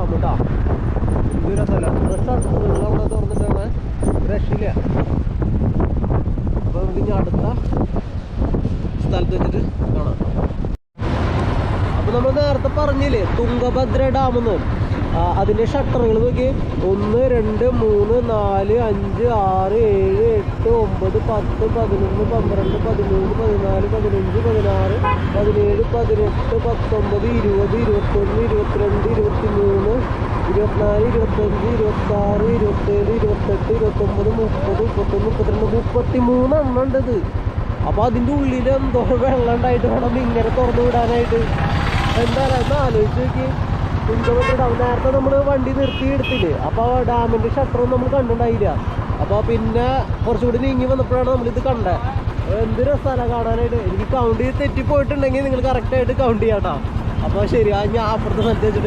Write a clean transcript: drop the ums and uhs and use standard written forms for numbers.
Dam കേട്ടോ. എന്തൊരു സ്ഥലം. അവിടെ തുറന്നിട്ടാണ് രക്ഷയില്ല. അപ്പോൾ നമുക്ക് ഇനി അടുത്ത സ്ഥലത്ത് വെച്ചിട്ട് കാണാം. അപ്പോൾ നമ്മൾ നേരത്തെ പറഞ്ഞില്ലേ തുംഗഭദ്ര ഡാമെന്ന്, അതിൻ്റെ ഷട്ടറുകൾ നോക്കി 1 2 3 4 5 6 7 8 9 10 11 12 13 14 15 16 17 18 19 20 21 22 23 24 25 26 27 28 29 30 31 32 33 എണ്ണം ഉണ്ടത്. അപ്പോൾ അതിൻ്റെ ഉള്ളിൽ എന്തോ വെള്ളം ഉണ്ടായിട്ട് വേണം ഇങ്ങനെ തുറന്നു വിടാനായിട്ട്. എന്തായാലും ഒന്ന് ആലോചിച്ച് നോക്കി. തുംഗഭദ്ര ഡാം നേരത്തെ നമ്മൾ വണ്ടി നിർത്തി എടുത്തില്ലേ, അപ്പോൾ ഡാമിൻ്റെ ഷട്ടറൊന്നും നമ്മൾ കണ്ടിട്ടുണ്ടായില്ല. അപ്പോൾ പിന്നെ കുറച്ചുകൂടി നീങ്ങി വന്നപ്പോഴാണ് നമ്മളിത് കണ്ടത്. എന്തൊരു സ്ഥലം കാണാനായിട്ട്. എനിക്ക് കൗണ്ട് ചെയ്ത് തെറ്റിപ്പോയിട്ടുണ്ടെങ്കിൽ നിങ്ങൾ കറക്റ്റായിട്ട് കൗണ്ട് ചെയ്യാം കേട്ടോ. അപ്പോൾ ശരി, ഞാൻ അപ്പുറത്തെ സ്ഥലത്ത് വെച്ചിട്ട്